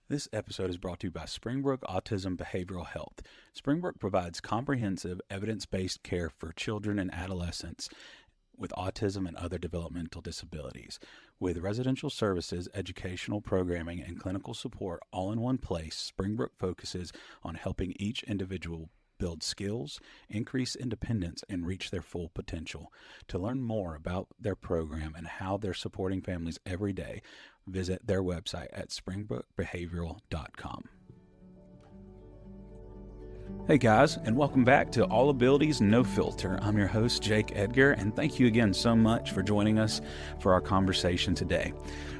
This episode is brought to you by Springbrook Autism Behavioral Health. Springbrook provides comprehensive, evidence based care for children and adolescents with autism and other developmental disabilities. With residential services, educational programming, and clinical support all in one place, Springbrook focuses on helping each individual build skills, increase independence, and reach their full potential. To learn more about their program and how they're supporting families every day, visit their website at springbrookbehavioral.com. Hey guys, and welcome back to All Abilities No Filter. I'm your host, Jake Edgar, and thank you again so much for joining us for our conversation today.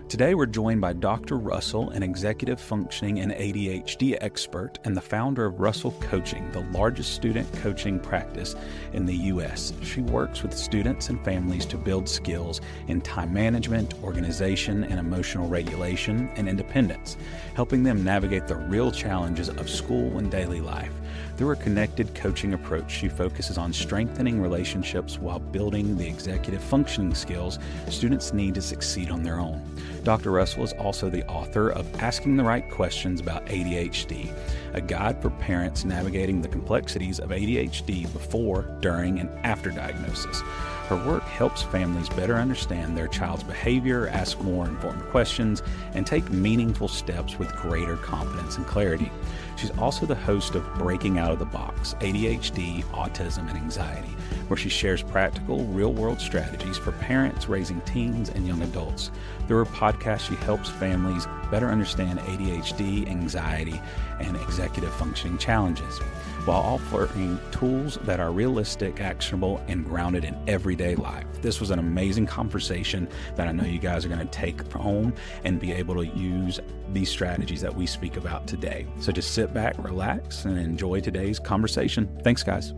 Today, we're joined by Dr. Russell, an executive functioning and ADHD expert and the founder of Russell Coaching, the largest student coaching practice in the U.S. She works with students and families to build skills in time management, organization, and emotional regulation and independence, helping them navigate the real challenges of school and daily life. Through her connected coaching approach, she focuses on strengthening relationships while building the executive functioning skills students need to succeed on their own. Dr. Russell is also the author of Asking the Right Questions About ADHD, a guide for parents navigating the complexities of ADHD before, during, and after diagnosis. Her work helps families better understand their child's behavior, ask more informed questions, and take meaningful steps with greater confidence and clarity. She's also the host of Breaking Out of the Box, ADHD, Autism, and Anxiety, where she shares practical, real-world strategies for parents raising teens and young adults. Through her podcast, she helps families better understand ADHD, anxiety, and executive functioning challenges, while offering tools that are realistic, actionable, and grounded in everyday life. This was an amazing conversation that I know you guys are going to take home and be able to use these strategies that we speak about today. So just sit back, relax, and enjoy today's conversation. Thanks, guys.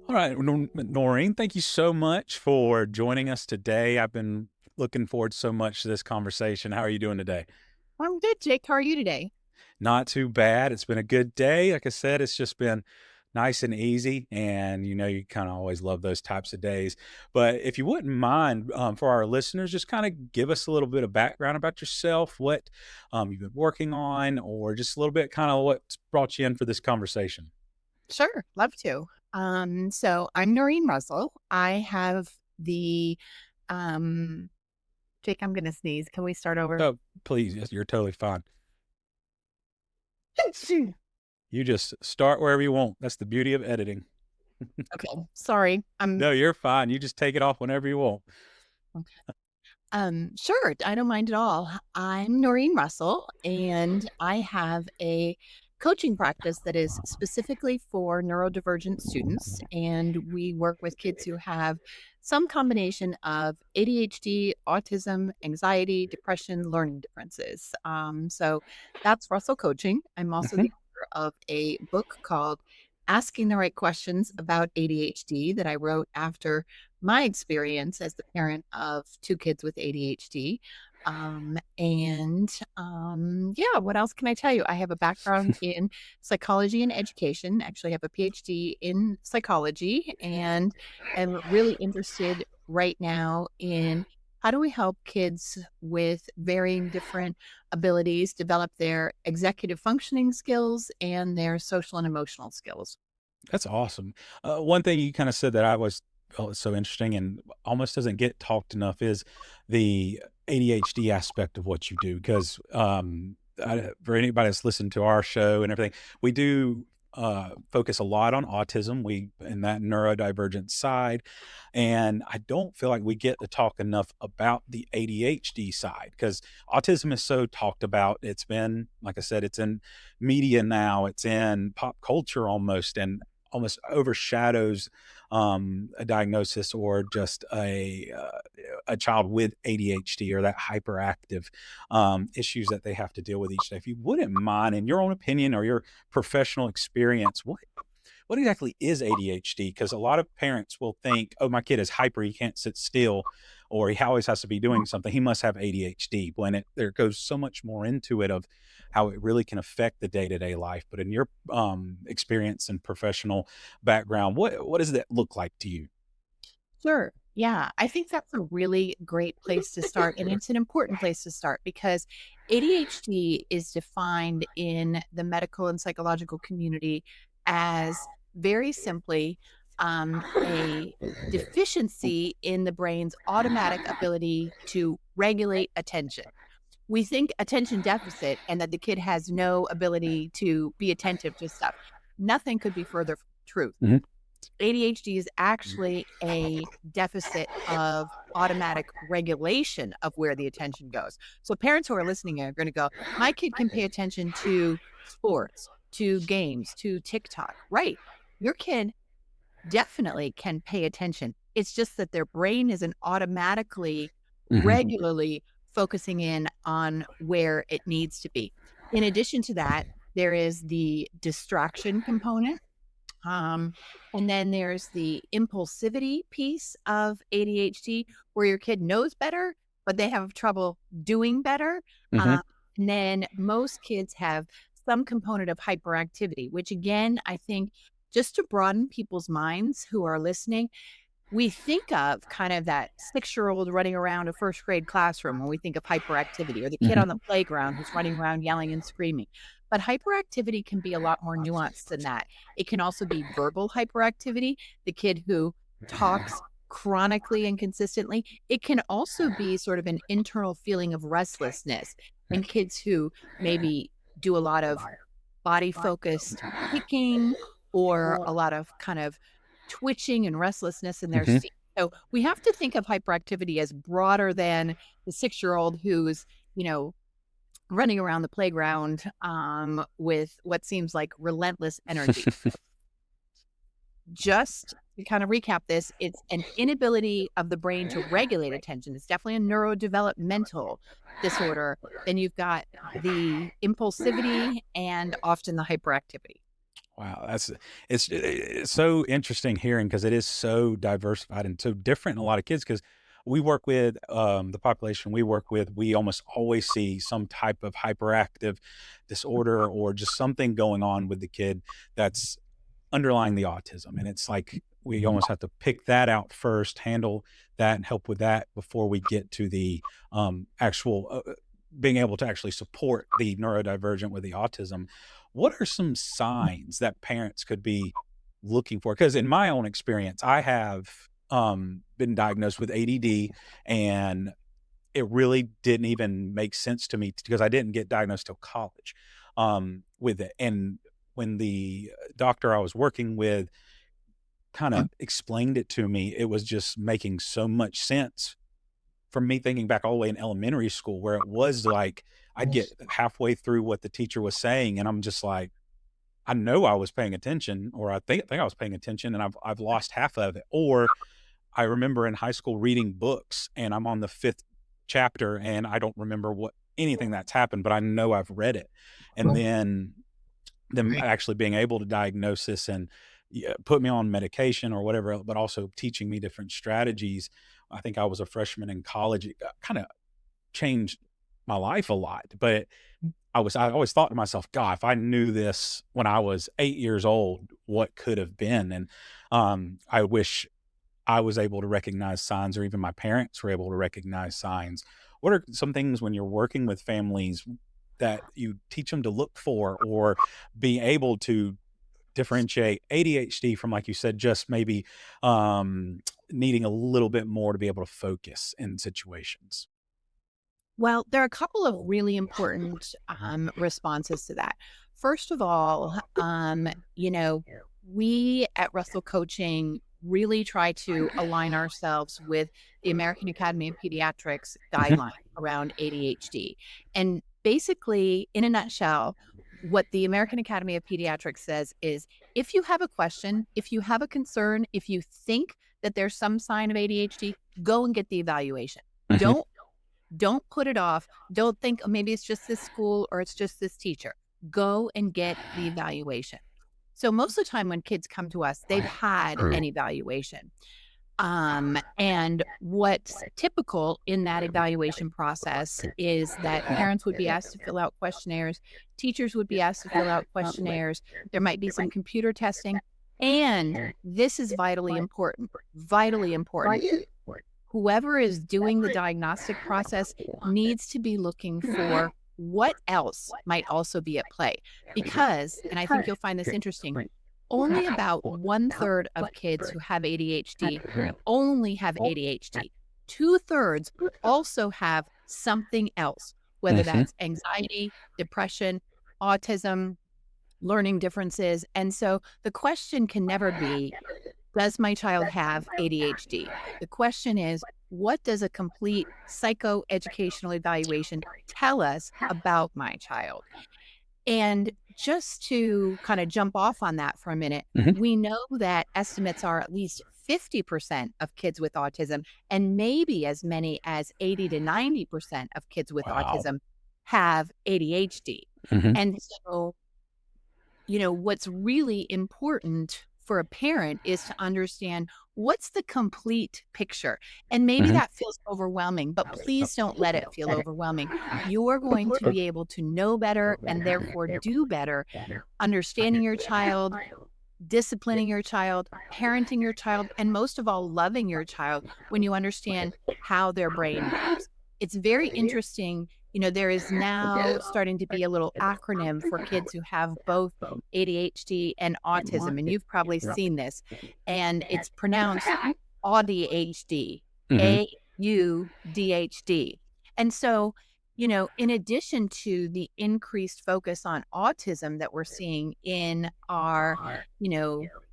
All right, Norrine, thank you so much for joining us today. I've been looking forward so much to this conversation. How are you doing today? I'm good, Jake. How are you today? Not too bad. It's been a good day. Like I said, it's just been nice and easy. And you kind of always love those types of days. But if you wouldn't mind, for our listeners, just kind of give us a little bit of background about yourself, what you've been working on, or just a little bit kind of what's brought you in for this conversation. Sure, love to. So I'm Norrine Russell. I have the Jake, I'm gonna sneeze. Can we start over? Oh, please. Yes, you're totally fine. You just start wherever you want. That's the beauty of editing. Okay, sorry. No, you're fine. You just take it off whenever you want. Sure, I don't mind at all. I'm Norrine Russell, and I have a coaching practice that is specifically for neurodivergent students, and we work with kids who have some combination of ADHD, autism, anxiety, depression, learning differences. So that's Russell Coaching. I'm also Mhm. the author of a book called Asking the Right Questions About ADHD that I wrote after my experience as the parent of two kids with ADHD. Yeah, what else can I tell you? I have a background in psychology and education. Actually, I have a PhD in psychology and am really interested right now in how do we help kids with varying different abilities develop their executive functioning skills and their social and emotional skills. That's awesome. One thing you kind of said that I was felt so interesting and almost doesn't get talked enough is the ADHD aspect of what you do. Because for anybody that's listened to our show and everything, we do focus a lot on autism. We in that neurodivergent side, and I don't feel like we get to talk enough about the ADHD side because autism is so talked about. It's been, like I said, it's in media now. It's in pop culture almost, and almost overshadows a diagnosis or just a child with ADHD or that hyperactive issues that they have to deal with each day. If you wouldn't mind, in your own opinion or your professional experience, what exactly is ADHD? Because a lot of parents will think, oh, my kid is hyper, he can't sit still, or he always has to be doing something. He must have ADHD. When there goes so much more into it of how it really can affect the day-to-day life. But in your experience and professional background, what does that look like to you? Sure. Yeah, I think that's a really great place to start. And it's an important place to start because ADHD is defined in the medical and psychological community as very simply a deficiency in the brain's automatic ability to regulate attention. We think attention deficit and that the kid has no ability to be attentive to stuff. Nothing could be further from the truth. Hmm. ADHD is actually a deficit of automatic regulation of where the attention goes. So parents who are listening are going to go, my kid can pay attention to sports, to games, to TikTok. Right. Your kid definitely can pay attention. It's just that their brain isn't automatically, Hmm. regularly focusing in on where it needs to be. In addition to that, there is the distraction component. Um, and then there's the impulsivity piece of ADHD where your kid knows better, but they have trouble doing better. Hmm. Um, and then most kids have some component of hyperactivity, which again, I think just to broaden people's minds who are listening, we think of kind of that 6-year-old running around a first grade classroom when we think of hyperactivity, or the kid on the Hmm. playground who's running around yelling and screaming. But hyperactivity can be a lot more nuanced than that. It can also be verbal hyperactivity, the kid who talks chronically and consistently. It can also be sort of an internal feeling of restlessness in kids who maybe do a lot of body focused picking or a lot of kind of twitching and restlessness in their Hmm. seat. So we have to think of hyperactivity as broader than the 6-year-old who's, you know, running around the playground with what seems like relentless energy. Just to kind of recap this, it's an inability of the brain to regulate attention. It's definitely a neurodevelopmental disorder. Then you've got the impulsivity and often the hyperactivity. Wow, it's so interesting hearing because it is so diversified and so different in a lot of kids. Because we work with the population we work with, we almost always see some type of hyperactive disorder or just something going on with the kid that's underlying the autism. And it's like we almost have to pick that out first, handle that, and help with that before we get to the actual being able to actually support the neurodivergent with the autism. What are some signs that parents could be looking for? Because in my own experience, I have been diagnosed with ADD, and it really didn't even make sense to me because I didn't get diagnosed till college with it. And when the doctor I was working with kind of explained it to me, it was just making so much sense from me thinking back all the way in elementary school, where it was like I'd get halfway through what the teacher was saying, and I'm just like, I know I was paying attention, or I think I was paying attention, and I've lost half of it. Or I remember in high school reading books, and I'm on the fifth chapter, and I don't remember what anything that's happened, but I know I've read it. And then them actually being able to diagnose this and yeah, put me on medication or whatever, but also teaching me different strategies. I think I was a freshman in college. It kind of changed my life a lot. But I always thought to myself, God, if I knew this when I was 8 years old, what could have been? And I wish I was able to recognize signs, or even my parents were able to recognize signs. What are some things when you're working with families that you teach them to look for, or be able to differentiate ADHD from, like you said, just maybe needing a little bit more to be able to focus in situations? Well, there are a couple of really important responses to that. First of all, we at Russell Coaching really try to align ourselves with the American Academy of Pediatrics Hmm. guideline around ADHD. And basically, in a nutshell, what the American Academy of Pediatrics says is if you have a question, if you have a concern, if you think that there's some sign of ADHD, go and get the evaluation. Hmm. Don't put it off. Don't think, "Oh, maybe it's just this school or it's just this teacher." Go and get the evaluation. So most of the time when kids come to us, they've had an evaluation. And what's typical in that evaluation process is that parents would be asked to fill out questionnaires, teachers would be asked to fill out questionnaires. There might be some computer testing. And this is vitally important, vitally important. whoever is doing the diagnostic process needs to be looking for what else might also be at play. Because, and I think you'll find this interesting, only about 1/3 of kids who have ADHD only have ADHD. 2/3 also have something else, whether Hmm. that's anxiety, depression, autism, learning differences. And so the question can never be, does my child have ADHD? The question is, what does a complete psychoeducational evaluation tell us about my child? And just to kind of jump off on that for a minute, Hmm. we know that estimates are at least 50% of kids with autism, and maybe as many as 80 to 90% of kids with Wow. autism have ADHD. Hmm. And so, what's really important for a parent is to understand what's the complete picture. And maybe Hmm. that feels overwhelming, but please don't let it feel overwhelming. You're going to be able to know better and therefore do better understanding your child, disciplining your child, parenting your child, and most of all, loving your child when you understand how their brain works. It's very interesting. There is now starting to be a little acronym for kids who have both ADHD and autism, and you've probably seen this, and it's pronounced ADHD, Hmm. AUDHD. And so, in addition to the increased focus on autism that we're seeing in our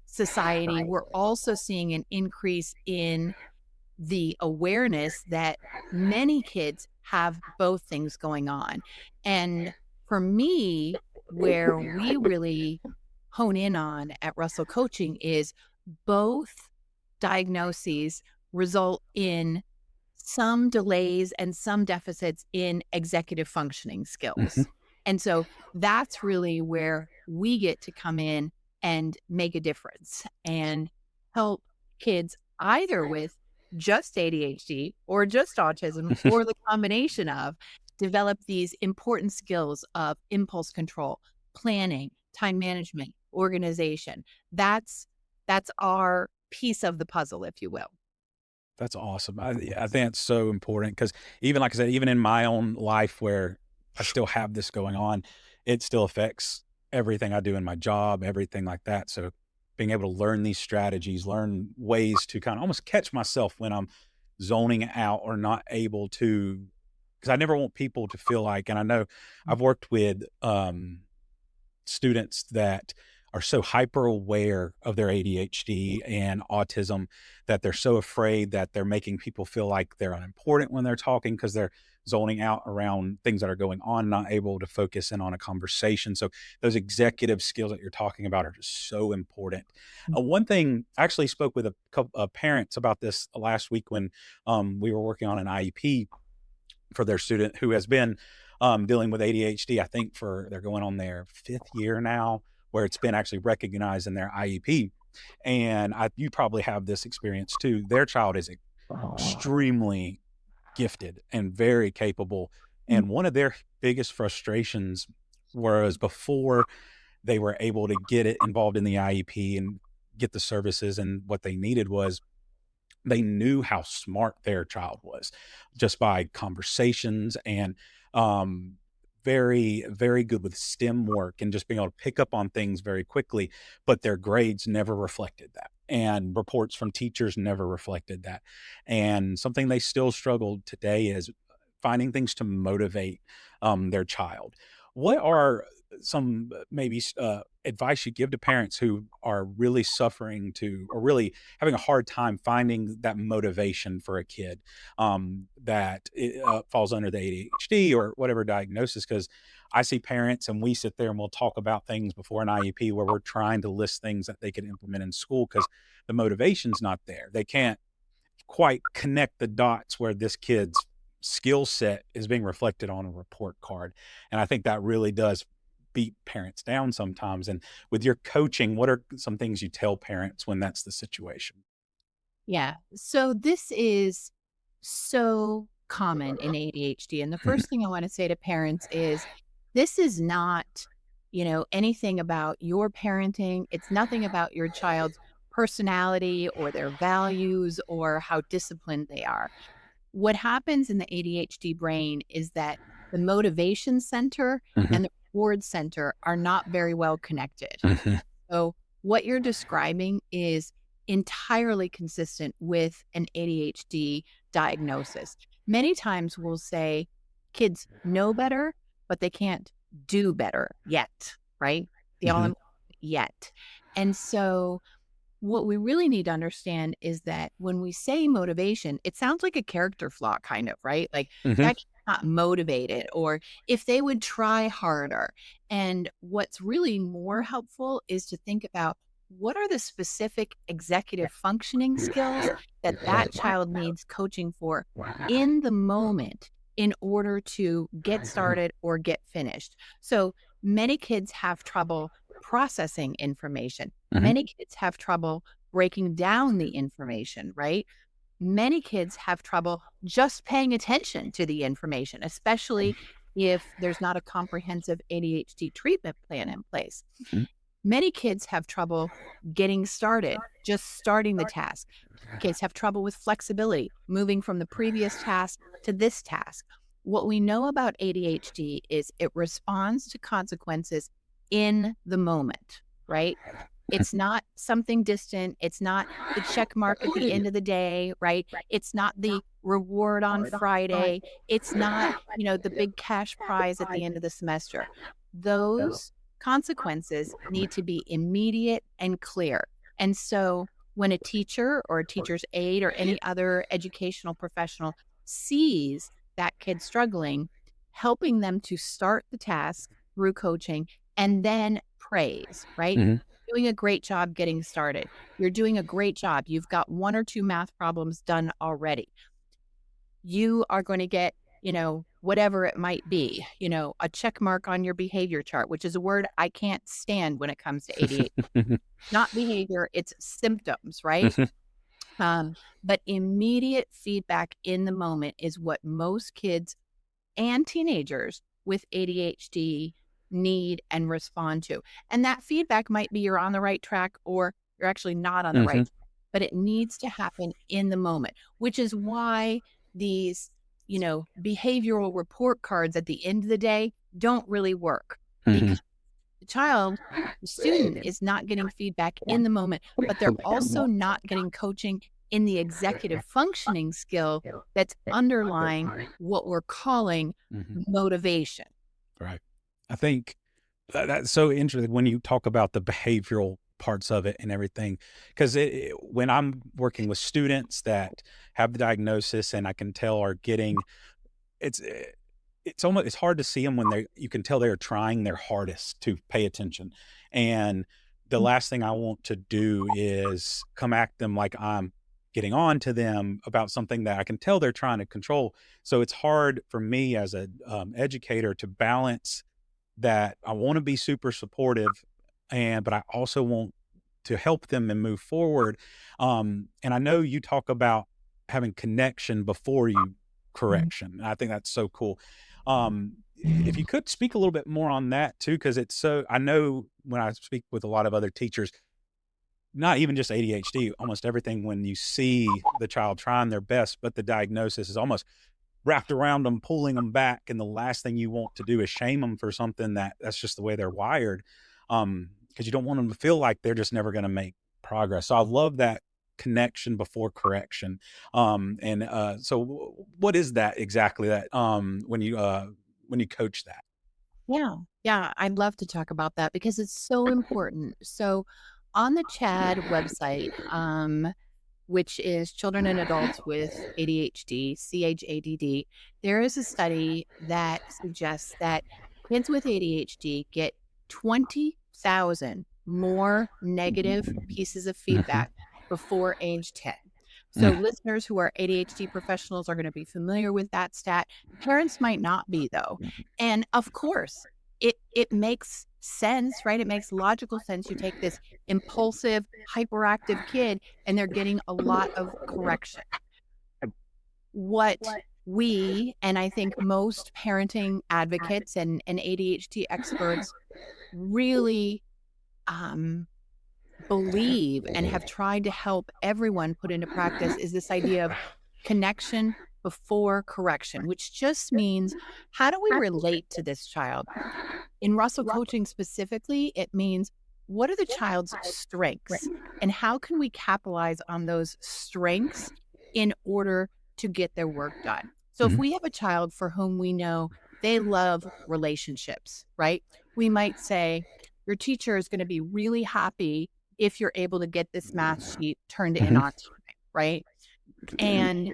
society, we're also seeing an increase in the awareness that many kids have both things going on. And for me, where we really hone in on at Russell Coaching is both diagnoses result in some delays and some deficits in executive functioning Hmm. skills. And so that's really where we get to come in and make a difference and help kids either with just ADHD or just autism or the combination of develop these important skills of impulse control, planning, time management, organization. That's our piece of the puzzle, if you will. That's awesome. I think that's so important because even like I said, even in my own life where I still have this going on, it still affects everything I do in my job, everything like that. So being able to learn these strategies, learn ways to kind of almost catch myself when I'm zoning out or not able to, because I never want people to feel like, and I know I've worked with students that are so hyper aware of their ADHD and autism that they're so afraid that they're making people feel like they're unimportant when they're talking because they're zoning out around things that are going on, not able to focus in on a conversation. So those executive skills that you're talking about are just so important. One thing I actually spoke with a couple of parents about this last week when we were working on an IEP for their student who has been dealing with ADHD. I think they're going on their fifth year now, where it's been actually recognized in their IEP. And you probably have this experience too. Their child is extremely gifted and very capable. And one of their biggest frustrations was before they were able to get it involved in the IEP and get the services and what they needed was they knew how smart their child was just by conversations and um, very, very good with STEM work and just being able to pick up on things very quickly. But their grades never reflected that. And reports from teachers never reflected that. And something they still struggle today is finding things to motivate their child. What are some maybe advice you give to parents who are really suffering to or really having a hard time finding that motivation for a kid that falls under the ADHD or whatever diagnosis? Because I see parents and we sit there and we'll talk about things before an IEP where we're trying to list things that they could implement in school because the motivation's not there. They can't quite connect the dots where this kid's skill set is being reflected on a report card. And I think that really does beat parents down sometimes. And with your coaching, what are some things you tell parents when that's the situation? Yeah. So this is so common in ADHD. And the first thing I want to say to parents is this is not, anything about your parenting. It's nothing about your child's personality or their values or how disciplined they are. What happens in the ADHD brain is that the motivation center Hmm. and the reward center are not very well connected. Hmm. So what you're describing is entirely consistent with an ADHD diagnosis. Many times we'll say kids know better, but they can't do better yet, right? The all Hmm. yet. And so what we really need to understand is that when we say motivation, it sounds like a character flaw, kind of, right? Like Hmm. that kid's not motivated, or if they would try harder. And what's really more helpful is to think about what are the specific executive functioning skills that that child needs coaching for in the moment in order to get started or get finished. So many kids have trouble processing information. Hmm. Many kids have trouble breaking down the information, right? Many kids have trouble just paying attention to the information, especially if there's not a comprehensive ADHD treatment plan in place. Many kids have trouble getting started, just starting the task. Kids have trouble with flexibility, moving from the previous task to this task. What we know about ADHD is it responds to consequences in the moment, right? It's not something distant. It's not the check mark at the end of the day, right? It's not the reward on Friday. It's not, the big cash prize at the end of the semester. Those consequences need to be immediate and clear. And so when a teacher or a teacher's aide or any other educational professional sees that kid struggling, helping them to start the task through coaching and then praise, right? Hmm. Doing a great job getting started. You're doing a great job. You've got 1 or 2 math problems done already. You are going to get, whatever it might be, a check mark on your behavior chart, which is a word I can't stand when it comes to ADHD. Not behavior, it's symptoms, right? But immediate feedback in the moment is what most kids and teenagers with ADHD need and respond to. And that feedback might be you're on the right track or you're actually not on the right track, but it needs to happen in the moment, which is why these, behavioral report cards at the end of the day don't really work Hmm. because the student is not getting feedback in the moment, but they're also not getting coaching in the executive functioning skill that's underlying what we're calling Hmm. motivation. Right. I think that's so interesting when you talk about the behavioral parts of it and everything. Because when I'm working with students that have the diagnosis and I can tell are getting, it's it's hard to see them when you can tell they're trying their hardest to pay attention. And the last thing I want to do is come at them like I'm getting on to them about something that I can tell they're trying to control. So it's hard for me as a educator to balance that. I want to be super supportive, but I also want to help them and move forward. And I know you talk about having connection before you Mhm. correction. And I think that's so cool. If you could speak a little bit more on that too, because it's so, I know when I speak with a lot of other teachers, not even just ADHD, almost everything, when you see the child trying their best, but the diagnosis is almost wrapped around them, pulling them back. And the last thing you want to do is shame them for something that's just the way they're wired. Because you don't want them to feel like they're just never going to make progress. So I love that connection before correction. So what is that exactly that, when you coach that? Yeah. Yeah. I'd love to talk about that because it's so important. So on the CHAD website, which is Children and Adults with ADHD, CHADD, there is a study that suggests that kids with ADHD get 20,000 more negative pieces of Mhm. feedback before age 10. So Mm. listeners who are ADHD professionals are going to be familiar with that stat. Parents might not be though. And of course, it makes sense, right? It makes logical sense. You take this impulsive, hyperactive kid and they're getting a lot of correction. What we, and I think most parenting advocates and ADHD experts really um, believe and have tried to help everyone put into practice is this idea of connection before correction, which just means how do we relate to this child? In Russell coaching specifically, it means what are the child's strengths and how can we capitalize on those strengths in order to get their work done? So if Mhm. we have a child for whom we know they love relationships, right? We might say, your teacher is going to be really happy if you're able to get this math sheet turned in Mhm. on time, right? And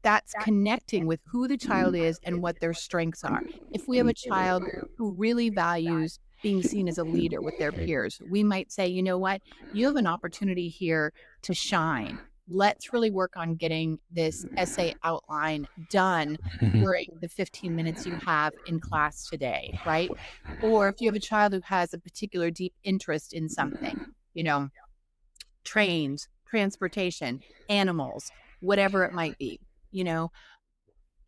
that's connecting with who the child is and what their strengths are. If we have a child who really values being seen as a leader with their peers, we might say, you know what, you have an opportunity here to shine. Let's really work on getting this essay outline done Mhm. during the 15 minutes you have in class today, right? Or if you have a child who has a particular deep interest in something, you know, trains, transportation, animals, whatever it might be, you know,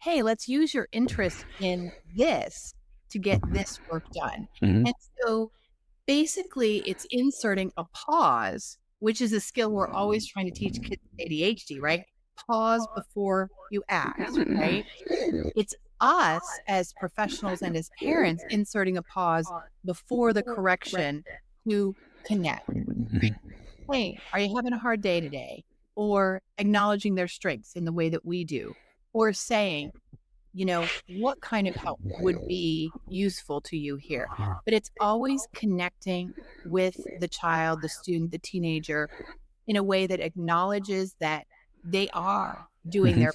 hey, let's use your interest in this to get this work done. Mhm. And so basically, it's inserting a pause, which is a skill we're always trying to teach kids with ADHD, right? Pause before you act, right? It's us as professionals and as parents inserting a pause before the correction to connect. Mhm. Hey, are you having a hard day today? Or acknowledging their strengths in the way that we do, or saying, you know, what kind of help would be useful to you here? But it's always connecting with the child, the student, the teenager in a way that acknowledges that they are doing Mhm. their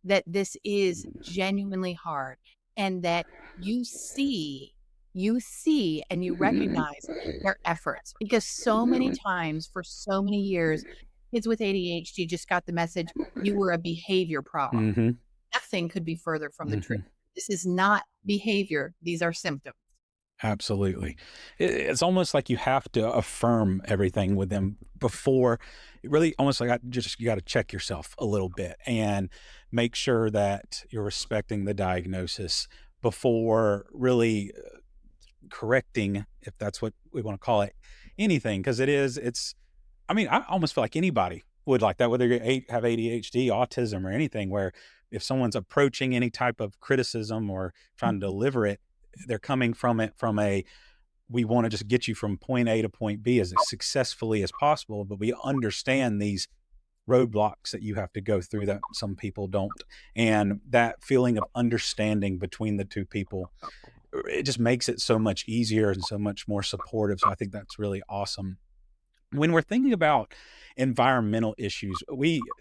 that this is genuinely hard and that you see and you recognize their efforts because so many times for so many years kids with ADHD just got the message you were a behavior problem. Mhm. Nothing could be further from the truth. Mhm. This is not behavior, these are symptoms. Absolutely. It's almost like you have to affirm everything with them before really almost like you got to check yourself a little bit and make sure that you're respecting the diagnosis before really correcting, if that's what we want to call it, anything. Because it's, I mean, I almost feel like anybody would like that, whether have ADHD, autism, or anything, where if someone's approaching any type of criticism or trying to deliver it, they're coming from it from a, we want to just get you from point A to point B as successfully as possible, but we understand these roadblocks that you have to go through that some people don't. And that feeling of understanding between the two people, it just makes it so much easier and so much more supportive. So I think that's really awesome. When we're thinking about environmental issues,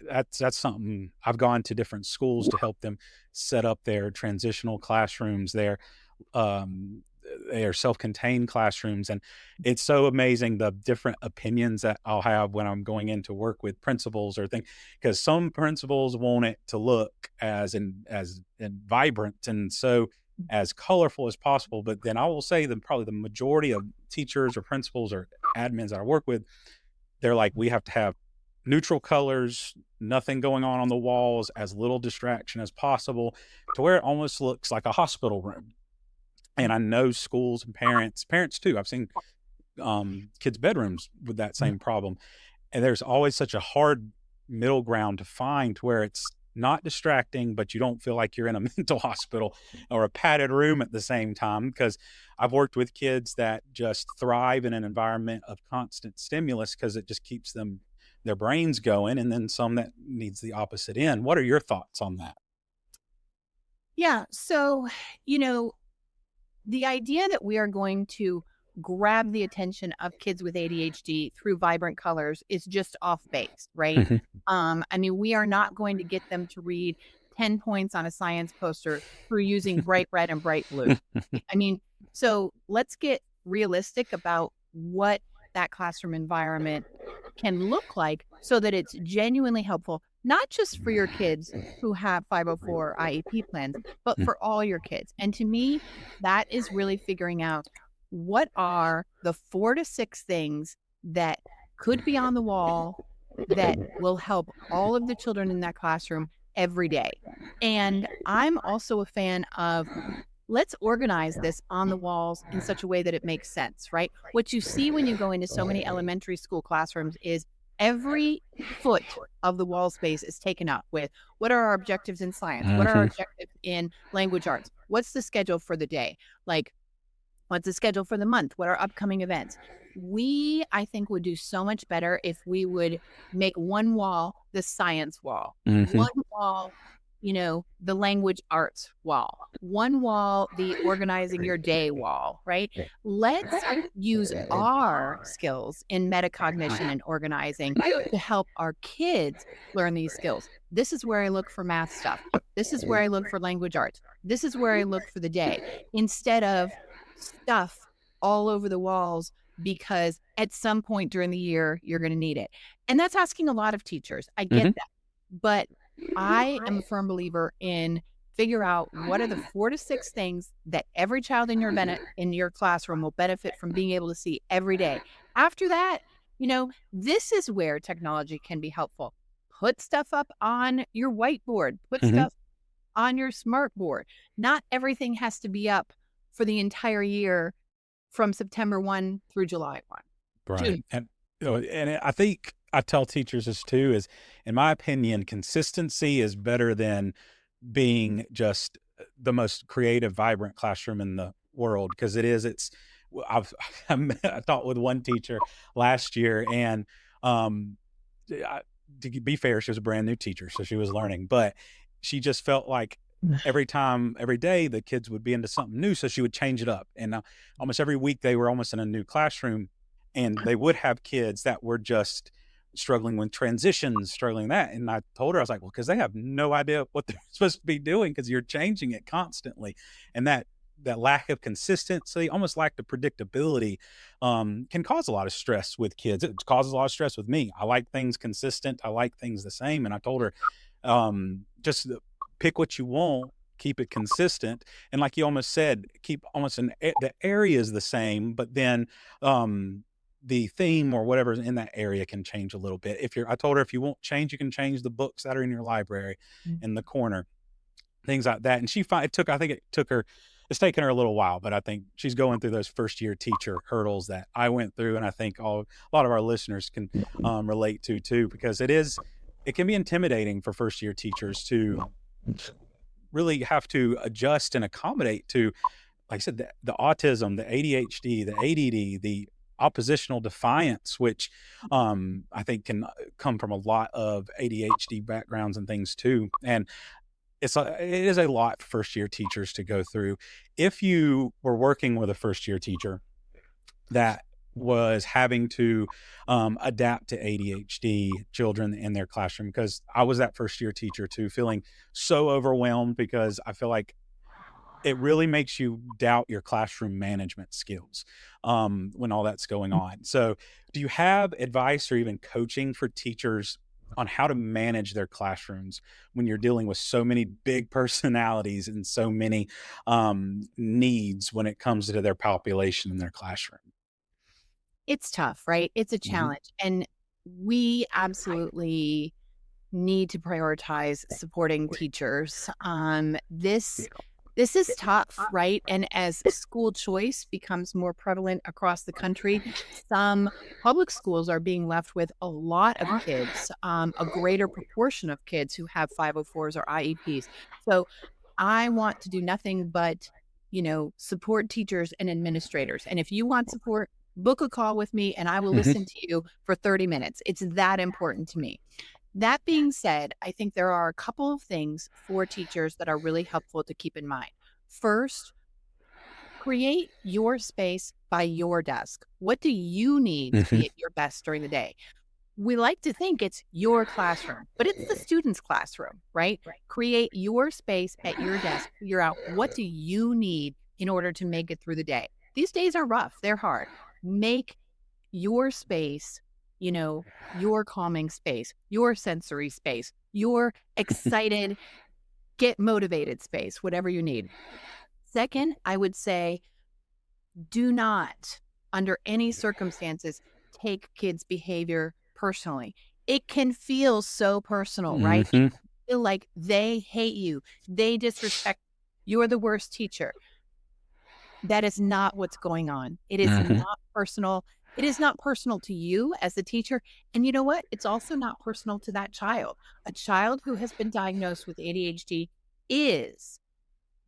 that's something I've gone to different schools to help them set up their transitional classrooms, um, their self-contained classrooms, and it's so amazing the different opinions that I'll have when I'm going in to work with principals or things, because some principals want it to look as vibrant and so as colorful as possible, but then I will say that probably the majority of teachers or principals or admins that I work with, they're like, we have to have neutral colors, nothing going on the walls, as little distraction as possible, to where it almost looks like a hospital room. And I know schools and parents too. I've seen kids' bedrooms with that same problem. And there's always such a hard middle ground to find to where it's not distracting, but you don't feel like you're in a mental hospital or a padded room at the same time. Because I've worked with kids that just thrive in an environment of constant stimulus because it just keeps their brains going, and then some that needs the opposite end. What are your thoughts on that? Yeah, so, you know, the idea that we are going to grab the attention of kids with ADHD through vibrant colors is just off base, right? Mhm. I mean, we are not going to get them to read 10 points on a science poster through using bright red and bright blue. I mean, so let's get realistic about what that classroom environment can look like so that it's genuinely helpful, not just for your kids who have 504 IEP plans, but for all your kids. And to me, that is really figuring out what are the 4 to 6 things that could be on the wall that will help all of the children in that classroom every day. And I'm also a fan of let's organize this on the walls in such a way that it makes sense, right? What you see when you go into so many elementary school classrooms is every foot of the wall space is taken up with what are our objectives in science? What are our Hmm. objectives in language arts? What's the schedule for the day? Like, what's the schedule for the month? What are upcoming events? We, I think, would do so much better if we would make one wall the science wall, Hmm. one wall, the language arts wall, one wall the organizing your day wall, right? Let's use our skills in metacognition and organizing to help our kids learn these skills. This is where I look for math stuff. This is where I look for language arts. This is where I look for the day, instead of stuff all over the walls, because at some point during the year, you're going to need it. And that's asking a lot of teachers. I get Hmm. that. But I am a firm believer in figure out what are the 4 to 6 things that every child in your classroom will benefit from being able to see every day. After that, this is where technology can be helpful. Put stuff up on your whiteboard, put Hmm. stuff on your smart board. Not everything has to be up for the entire year from September 1 through July 1. Right. June. And I think I tell teachers this too is, in my opinion, consistency is better than being just the most creative, vibrant classroom in the world, because it's I've I taught with one teacher last year, and um I, to be fair, she was a brand new teacher, so she was learning, but she just felt like every day the kids would be into something new, so she would change it up. And almost every week they were almost in a new classroom, and they would have kids that were just struggling with transitions, struggling that. And I told her, I was like, well, because they have no idea what they're supposed to be doing because you're changing it constantly. And that lack of consistency, almost lack of predictability, can cause a lot of stress with kids. It causes a lot of stress with me. I like things consistent. I like things the same. And I told her, just pick what you want, keep it consistent. And like you almost said, keep almost the area is the same, but then, the theme or whatever's in that area can change a little bit. I told her, if you won't change, you can change the books that are in your library Mm. in the corner, things like that. And I think it's taken her a little while, but I think she's going through those first year teacher hurdles that I went through. And I think a lot of our listeners can relate to too, because it can be intimidating for first year teachers to really have to adjust and accommodate to, like I said, the autism, the ADHD, the ADD, the oppositional defiance, which I think can come from a lot of ADHD backgrounds and things too. And it is a lot for first year teachers to go through. If you were working with a first year teacher that was having to adapt to ADHD children in their classroom, because I was that first year teacher too, feeling so overwhelmed because I feel like it really makes you doubt your classroom management skills when all that's going on. So, do you have advice or even coaching for teachers on how to manage their classrooms when you're dealing with so many big personalities and so many needs when it comes to their population in their classroom? It's tough, right? It's a Hmm. challenge. And we absolutely need to prioritize supporting teachers. This is tough, right? And as school choice becomes more prevalent across the country, some public schools are being left with a lot of kids, a greater proportion of kids who have 504s or IEPs. So I want to do nothing but, support teachers and administrators. And if you want support, book a call with me and I will Hmm. listen to you for 30 minutes. It's that important to me. That being said, I think there are a couple of things for teachers that are really helpful to keep in mind. First, create your space by your desk. What do you need to Hmm. be at your best during the day? We like to think it's your classroom, but it's the student's classroom, right? Create your space at your desk. Figure out what do you need in order to make it through the day. These days are rough. They're hard. Make your space, your calming space, your sensory space, your excited, get motivated space, whatever you need. Second, I would say do not, under any circumstances, take kids' behavior personally. It can feel so personal, right? It Hmm. can feel like they hate you, they disrespect you, you're the worst teacher. That is not what's going on. It is not personal. It is not personal to you as the teacher. And you know what? It's also not personal to that child. A child who has been diagnosed with ADHD is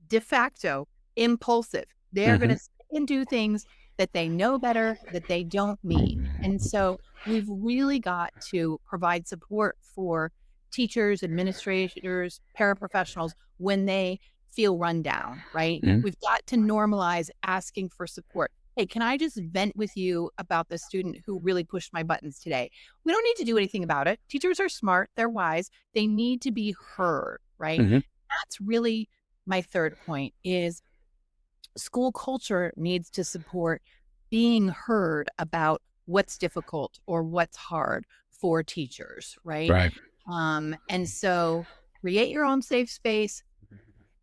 de facto impulsive. They're going to sit and do things that they know better, that they don't mean. And so we've really got to provide support for teachers, administrators, paraprofessionals when they feel run down, right? We've got to normalize asking for support. Hey, can I just vent with you about the student who really pushed my buttons today? We don't need to do anything about it. Teachers are smart, they're wise, they need to be heard, right? That's really my third point is school culture needs to support being heard about what's difficult or what's hard for teachers, right? Right. And so create your own safe space,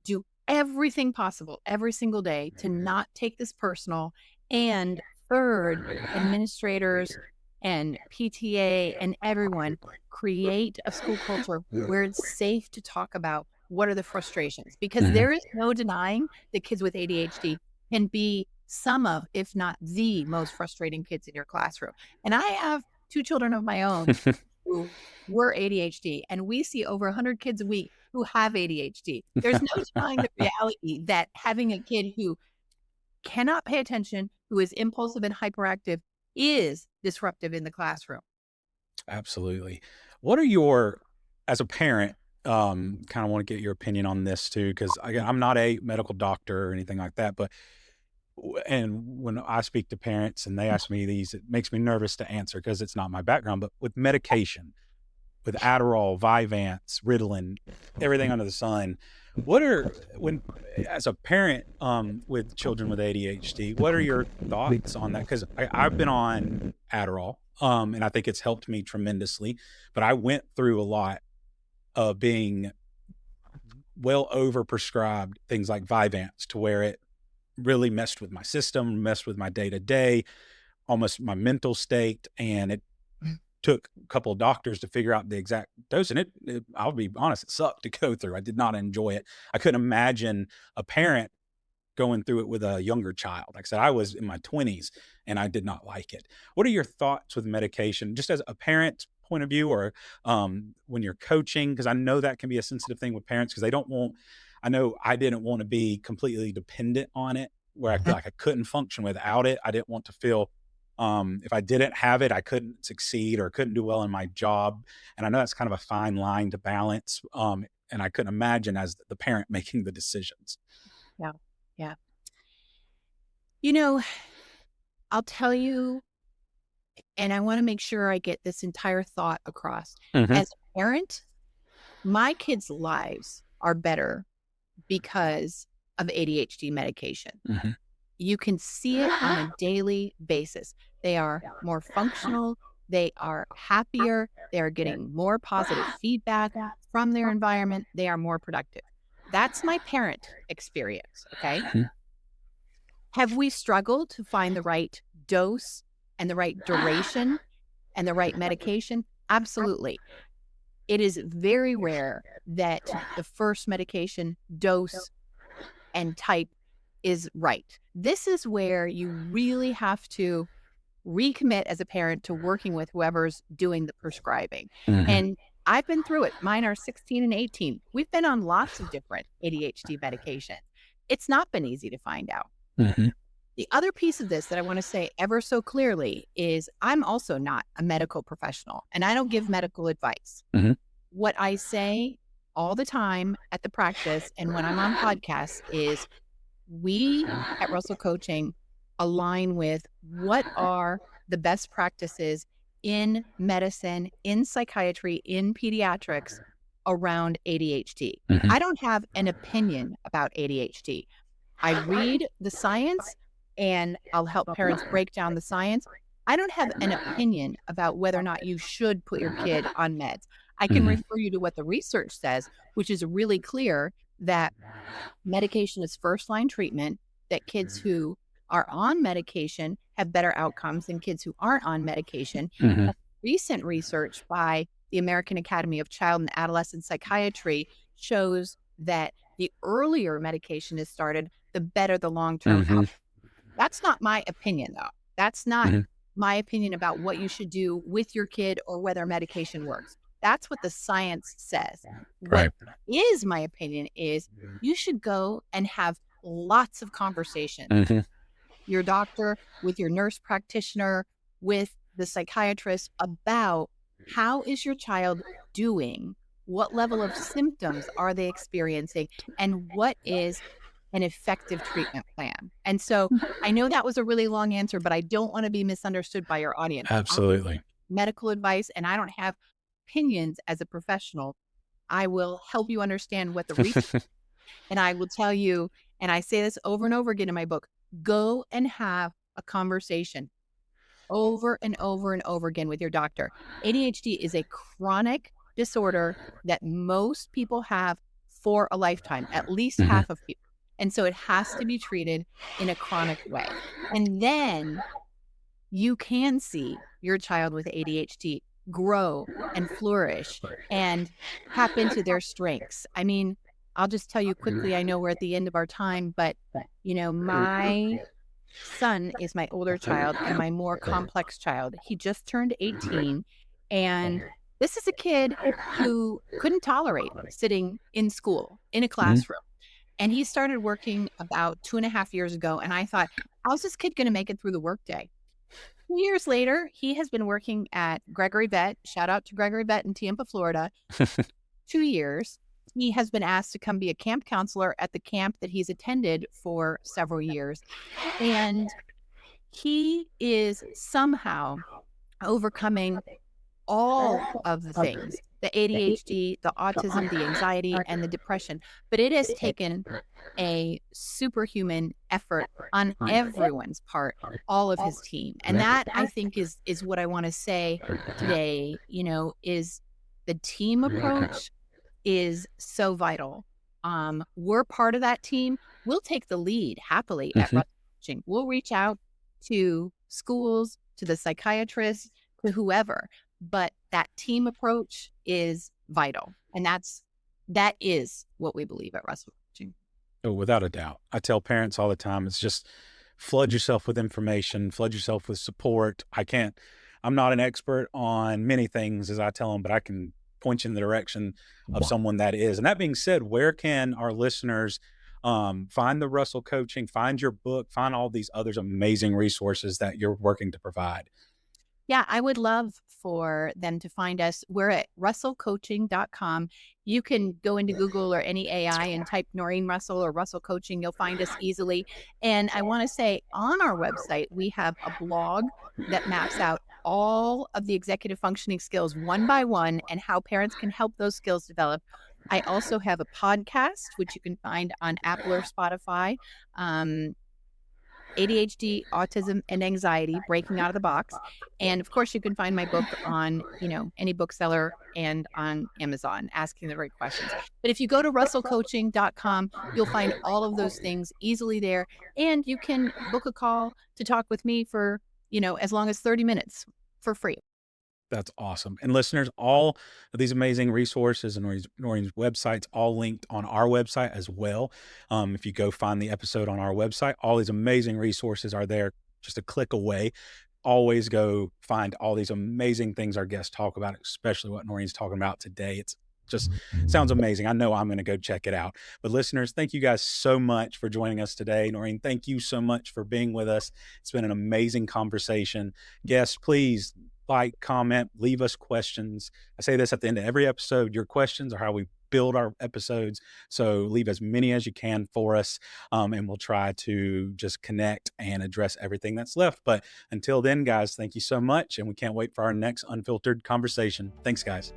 do everything possible every single day to not take this personal. And third, administrators and PTA and everyone create a school culture where it's safe to talk about what are the frustrations, because there is no denying that kids with ADHD can be some of, if not the most frustrating kids in your classroom. And I have 2 children of my own who were ADHD, and we see over 100 kids a week who have ADHD. There's no denying the reality that having a kid who cannot pay attention, who is impulsive and hyperactive, is disruptive in the classroom. Absolutely. What are your, as a parent, kind of want to get your opinion on this too, because again, I'm not a medical doctor or anything like that, but and when I speak to parents and they ask me these, it makes me nervous to answer because it's not my background. But with medication, with Adderall, Vyvanse, Ritalin, everything under the sun, as a parent with children with ADHD, what are your thoughts on that? Because I've been on Adderall, and I think it's helped me tremendously, but I went through a lot of being well overprescribed things like Vyvanse to where it really messed with my system, messed with my day-to-day, almost my mental state, and it took a couple of doctors to figure out the exact dose. And I'll be honest, it sucked to go through. I did not enjoy it. I couldn't imagine a parent going through it with a younger child. Like I said, I was in my 20s and I did not like it. What are your thoughts with medication, just as a parent point of view, or when you're coaching? Because I know that can be a sensitive thing with parents, because they don't want, I know I didn't want to be completely dependent on it where I feel like I couldn't function without it. I didn't want to feel if I didn't have it, I couldn't succeed or couldn't do well in my job. And I know that's kind of a fine line to balance. And I couldn't imagine as the parent making the decisions. Yeah. Yeah. You know, I'll tell you, and I want to make sure I get this entire thought across. As a parent, my kids' lives are better because of ADHD medication. You can see it on a daily basis. They are more functional. They are happier. They are getting more positive feedback from their environment. They are more productive. That's my parent experience. Okay. Have we struggled to find the right dose and the right duration and the right medication? Absolutely. It is very rare that the first medication dose and type is right. This is where you really have to recommit as a parent to working with whoever's doing the prescribing. And I've been through it. Mine are 16 and 18. We've been on lots of different ADHD medication. It's not been easy to find out. The other piece of this that I want to say ever so clearly is I'm also not a medical professional, and I don't give medical advice. What I say all the time at the practice and when I'm on podcasts is we at Russell Coaching align with what are the best practices in medicine, in psychiatry, in pediatrics around ADHD. I don't have an opinion about ADHD. I read the science and I'll help parents break down the science. I don't have an opinion about whether or not you should put your kid on meds. I can refer you to what the research says, which is really clear that medication is first-line treatment, that kids who are on medication have better outcomes than kids who aren't on medication. Recent research by the American Academy of Child and Adolescent Psychiatry shows that the earlier medication is started, the better the long-term outcome. That's not my opinion, though. That's not Mhm. my opinion about what you should do with your kid or whether medication works. That's what the science says. What Right. is my opinion is you should go and have lots of conversations. Mhm. Your doctor, with your nurse practitioner, with the psychiatrist about how is your child doing? What level of symptoms are they experiencing? And what is an effective treatment plan? And so I know that was a really long answer, but I don't want to be misunderstood by your audience. I don't Absolutely. have medical advice and I don't have opinions as a professional. I will help you understand what the research, and I will tell you, and I say this over and over again in my book, go and have a conversation over and over and over again with your doctor. ADHD is a chronic disorder that most people have for a lifetime, at least Mhm. half of people. And so it has to be treated in a chronic way. And then you can see your child with ADHD grow and flourish and tap into their strengths. I mean, I'll just tell you quickly, I know we're at the end of our time, but my son is my older child and my more complex child. He just turned 18 and this is a kid who couldn't tolerate sitting in school in a Mhm. classroom. And he started working about 2.5 years ago. And I thought, how's this kid going to make it through the workday? 2 years later, he has been working at Gregory Vet. Shout out to Gregory Vet in Tampa, Florida. 2 years. He has been asked to come be a camp counselor at the camp that he's attended for several years. And he is somehow overcoming all of the things, the ADHD, the autism, the anxiety, and the depression. But it has taken a superhuman effort on everyone's part, all of his team. And that I think is what I want to say today, is the team approach is so vital. We're part of that team. We'll take the lead happily at Mhm. Russell Coaching. We'll reach out to schools, to the psychiatrist, to whoever. But that team approach is vital. And that is what we believe at Russell Coaching. Oh, without a doubt. I tell parents all the time, it's just flood yourself with information, flood yourself with support. I'm not an expert on many things, as I tell them, but I can point you in the direction of someone that is. And that being said, where can our listeners find the Russell Coaching, find your book, find all these other amazing resources that you're working to provide? Yeah, I would love for them to find us. We're at russellcoaching.com. You can go into Google or any AI and type Norrine Russell or Russell Coaching. You'll find us easily. And I want to say on our website, we have a blog that maps out all of the executive functioning skills one by one and how parents can help those skills develop. I also have a podcast, which you can find on Apple or Spotify. ADHD, autism, and anxiety, breaking out of the box. And of course, you can find my book on, any bookseller and on Amazon, asking the right questions. But if you go to russellcoaching.com, you'll find all of those things easily there. And you can book a call to talk with me for, as long as 30 minutes for free. That's awesome. And listeners, all of these amazing resources and Noreen's websites all linked on our website as well. If you go find the episode on our website, all these amazing resources are there just a click away. Always go find all these amazing things our guests talk about, especially what Noreen's talking about today. It's just sounds amazing. I know I'm going to go check it out. But listeners, thank you guys so much for joining us today. Norrine, thank you so much for being with us. It's been an amazing conversation. Guests, please like, comment, leave us questions. I say this at the end of every episode. Your questions are how we build our episodes. So leave as many as you can for us, and we'll try to just connect and address everything that's left. But until then, guys, thank you so much. And we can't wait for our next unfiltered conversation. Thanks, guys.